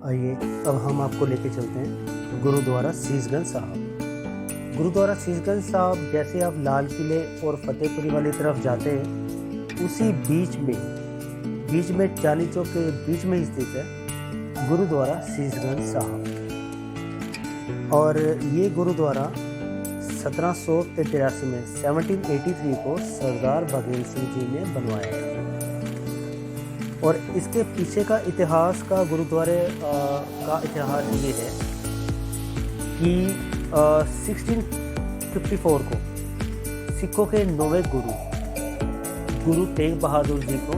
आइए अब हम आपको लेके चलते हैं गुरुद्वारा शीशगंज साहब। गुरुद्वारा शीशगंज साहब जैसे आप लाल किले और फतेहपुरी वाली तरफ जाते हैं उसी बीच में चांदनी चौक के बीच में ही स्थित है गुरुद्वारा शीशगंज साहब। और ये गुरुद्वारा 1783 में 1783 को सरदार भगत सिंह जी ने बनवाया था। और इसके पीछे का इतिहास का गुरुद्वारे का इतिहास ये है कि 1654 को सिखों के 9वें गुरु तेग बहादुर जी को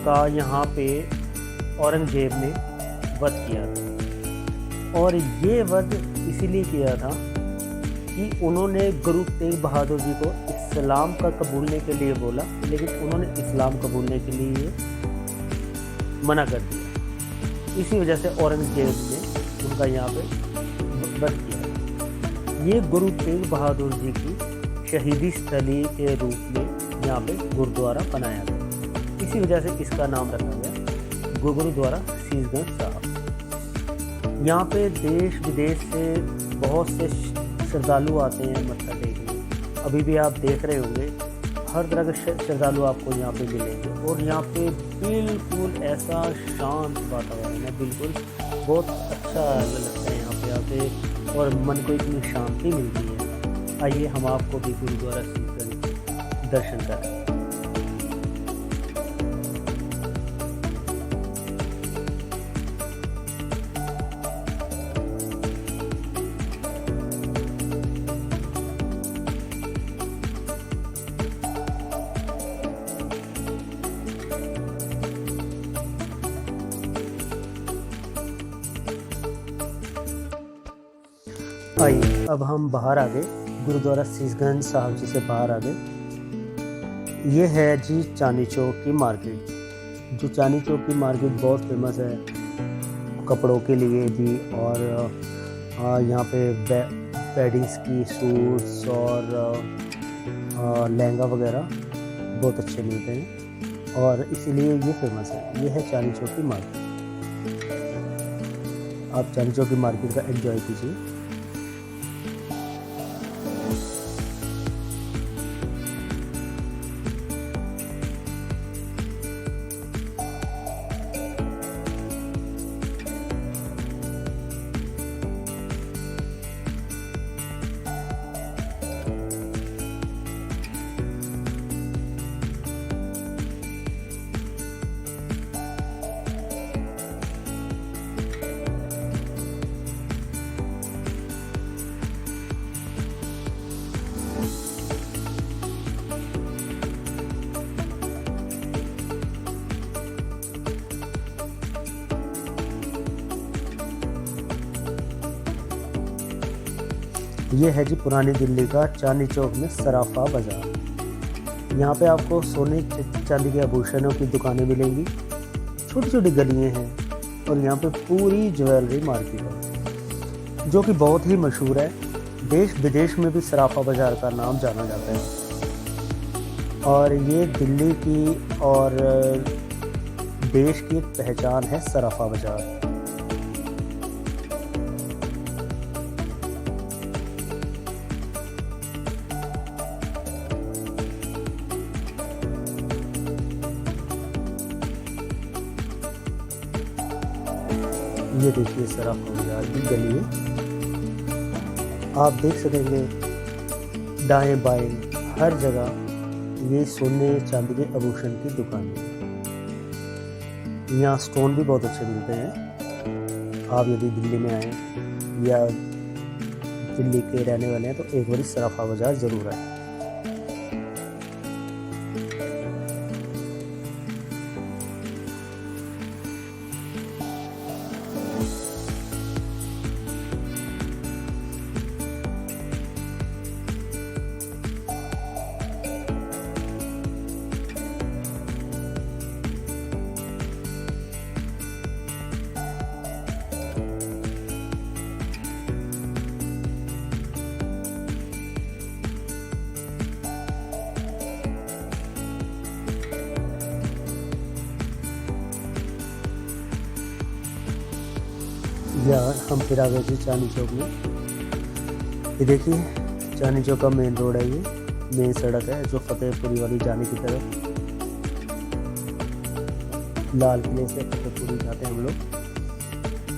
का यहाँ पे औरंगजेब ने वध किया था। और ये वध इसीलिए किया था कि उन्होंने गुरु तेग बहादुर जी को इस्लाम का कबूलने के लिए बोला, लेकिन उन्होंने इस्लाम कबूलने के लिए मना कर दिया। इसी वजह से औरंगजेब ने उनका यहाँ पे वध किया। ये गुरु तेग बहादुर जी की शहीदी स्थली के रूप में यहाँ पे गुरुद्वारा बनाया गया। इसी वजह से इसका नाम रखा गया गुरुद्वारा शीशगंज साहब। यहाँ पे देश विदेश से बहुत से श्रद्धालु आते हैं मत्था टेकने। अभी भी आप देख रहे होंगे हर तरह के श्रद्धालु आपको यहाँ पे मिलेंगे। और यहाँ पे बिल्कुल ऐसा शांत वातावरण है, बिल्कुल बहुत अच्छा लगता है यहाँ पे आके और मन को इतनी शांति मिलती है। आइए हम आपको भी गुरुद्वारा शीशगंज दर्शन करें। आइए अब हम बाहर आ गए, गुरुद्वारा शीशगंज साहब जी से बाहर आ गए। ये है जी चांदनी चौक की मार्केट। जो चांदनी चौक की मार्केट बहुत फेमस है कपड़ों के लिए भी, और यहाँ पे वेडिंग्स की सूट्स और लहंगा वगैरह बहुत अच्छे मिलते हैं और इसीलिए ये फेमस है। ये है चांदनी चौक की मार्केट। आप चांदनी चौक की मार्केट का एंजॉय कीजिए। ये है जी पुरानी दिल्ली का चांदनी चौक में सराफा बाज़ार। यहाँ पे आपको सोने चांदी के आभूषणों की दुकानें मिलेंगी, छोटी छोटी गलियाँ हैं और यहाँ पे पूरी ज्वेलरी मार्केट है जो कि बहुत ही मशहूर है। देश विदेश में भी सराफा बाज़ार का नाम जाना जाता है और ये दिल्ली की और देश की एक पहचान है सराफा बाज़ार। ये देखिए सराफा बाज़ार की गली है। आप देख सकेंगे दाएं बाएं हर जगह ये सोने चांदी के आभूषण की दुकान है। यहाँ स्टोन भी बहुत अच्छे मिलते हैं। आप यदि दिल्ली में आए या दिल्ली के रहने वाले हैं तो एक बार सराफा बाज़ार ज़रूर आए। या हम फिर आ गए थे चांदनी चौक में। ये देखिए चांदनी चौक का मेन रोड है, ये मेन सड़क है जो फतेहपुरी वाली जाने की तरफ, लाल किले से फतेहपुरी जाते हैं हम लोग।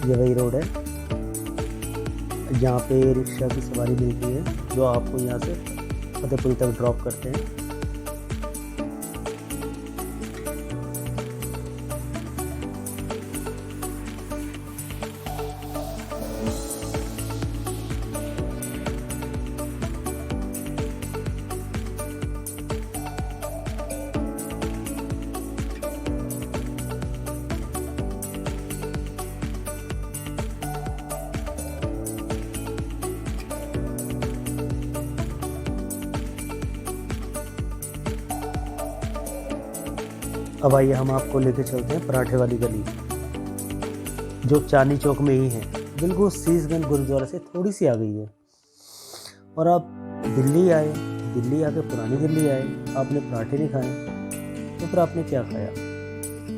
ये वही रोड है, यहाँ पे रिक्शा की सवारी मिलती है जो आपको यहाँ से फतेहपुरी तक ड्रॉप करते हैं। अब आइए हम आपको लेके चलते हैं पराठे वाली गली, जो चांदनी चौक में ही है, बिल्कुल शीशगंज गुरुद्वारा से थोड़ी सी आ गई है। और आप दिल्ली आए, दिल्ली आके पुरानी दिल्ली आए, आपने पराठे नहीं खाए तो फिर आपने क्या खाया।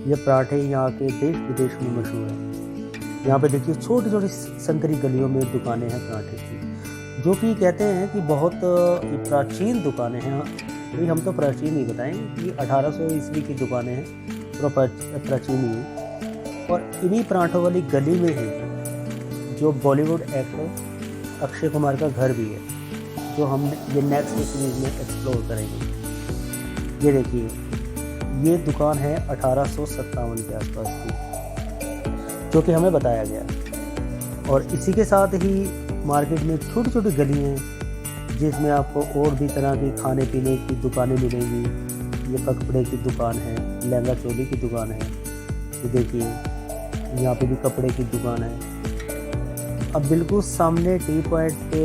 ये पराठे यहाँ के देश विदेश में मशहूर है। यहाँ पे देखिए छोटी छोटी संकरी गलियों में दुकानें हैं पराठे की, जो कि कहते हैं कि बहुत प्राचीन दुकानें हैं। भाई हम तो प्राचीन ही बताएं कि 1800 ईस्वी की दुकानें हैं, पूरा प्राचीन ही है। और इन्हीं पराठों वाली गली में ही जो बॉलीवुड एक्टर अक्षय कुमार का घर भी है, जो हम ये नेक्स्ट सीरीज में एक्सप्लोर करेंगे। ये देखिए ये दुकान है 1857 के आसपास की, जो कि हमें बताया गया। और इसी के साथ ही मार्केट में छोटी छोटी गली हैं जिसमें आपको और भी तरह की खाने पीने की दुकानें मिलेंगी। ये कपड़े की दुकान है, लहंगा चोली की दुकान है, ये देखिए यहाँ पे भी कपड़े की दुकान है। अब बिल्कुल सामने टी पॉइंट पे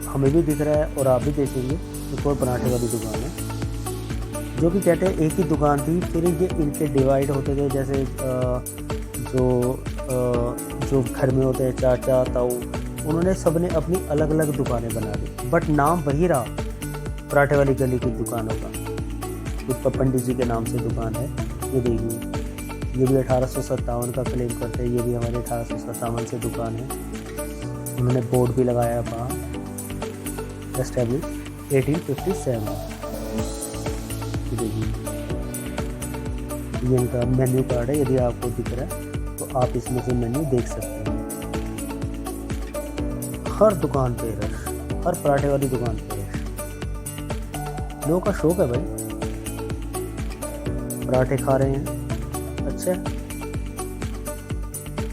हमें भी दिख रहा है और आप भी देखेंगे एक और पराठे वाली दुकान है, जो कि कहते हैं एक ही दुकान थी, फिर ये इनके डिवाइड होते गए। जैसे जो घर में होते हैं चाचा ताऊ, उन्होंने सबने अपनी अलग अलग दुकानें बना दी, बट नाम वही रहा पराठे वाली गली की दुकानों का। कुछ पंडित जी के नाम से दुकान है। ये देखिए ये भी 1857 का क्लेम करते हैं, ये भी हमारे 1857 से दुकान है। उन्होंने बोर्ड भी लगाया वहाँ एस्टैब्लिश 1857। ये देखिए ये इनका मेन्यू कार्ड है, यदि आपको दिख रहा है तो आप इसमें से मेन्यू देख सकते हैं। हर दुकान पे रश, हर पराठे वाली दुकान पे रश। लोगों का शौक है भाई, पराठे खा रहे हैं। अच्छा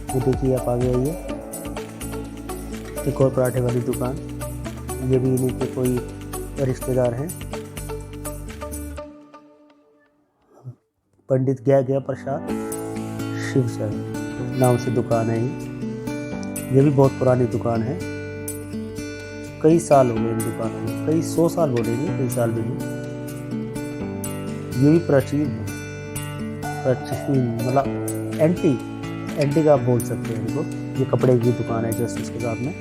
ये देखिए आप आगे आइए, एक और पराठे वाली दुकान, ये भी इन्हीं के कोई रिश्तेदार हैं। पंडित गया प्रसाद शिवचरण नाम से दुकान है ये भी बहुत पुरानी दुकान है। कई साल हो गए इन दुकानों में, कई 100 साल बोलेंगे, कई साल भी नहीं। ये भी प्राचीन है, प्राचीन मतलब एंटी का आप बोल सकते हैं इनको। ये कपड़े की दुकान है जस्ट इसके साथ में।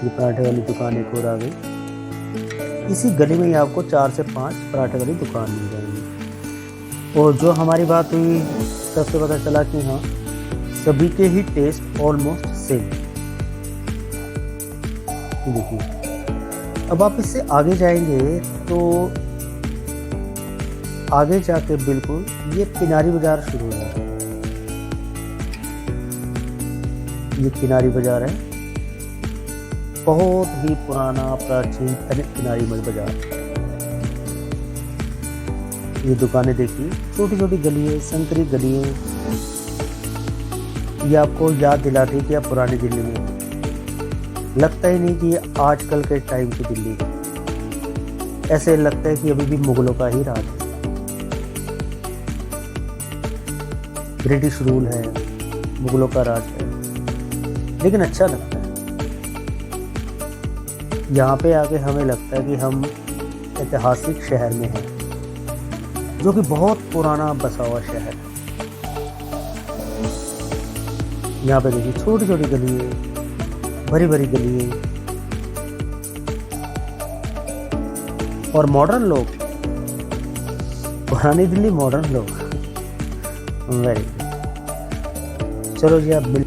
ये पराठे वाली दुकान एक और आ गई। इसी गली में ही आपको 4 से 5 पराठे वाली दुकान मिल जाएंगी। और जो हमारी बात हुई सबसे पता चला कि हाँ सभी के ही टेस्ट ऑलमोस्ट सेम। देखिए अब आप इससे आगे जाएंगे तो आगे जाके बिल्कुल ये किनारी बाजार शुरू हो जाता है। ये किनारी बाजार है, बहुत ही पुराना प्राचीन किनारी बाजार। ये दुकानें देखिए, छोटी छोटी गलियां, संकरी गलियां, ये आपको याद दिलाती है कि आप पुरानी दिल्ली में हैं। लगता ही नहीं कि ये आजकल के टाइम की दिल्ली है, ऐसे लगता है कि अभी भी मुगलों का ही राज है, ब्रिटिश रूल है, मुगलों का राज है। लेकिन अच्छा लगता है यहाँ पे आके, हमें लगता है कि हम ऐतिहासिक शहर में हैं, जो कि बहुत पुराना बसा हुआ शहर है। यहाँ पे देखिए छोटी छोटी गलियां, भरी भरी गलियां और मॉडर्न लोग, पुरानी दिल्ली मॉडर्न लोग। Very good. चलो जी आप मिल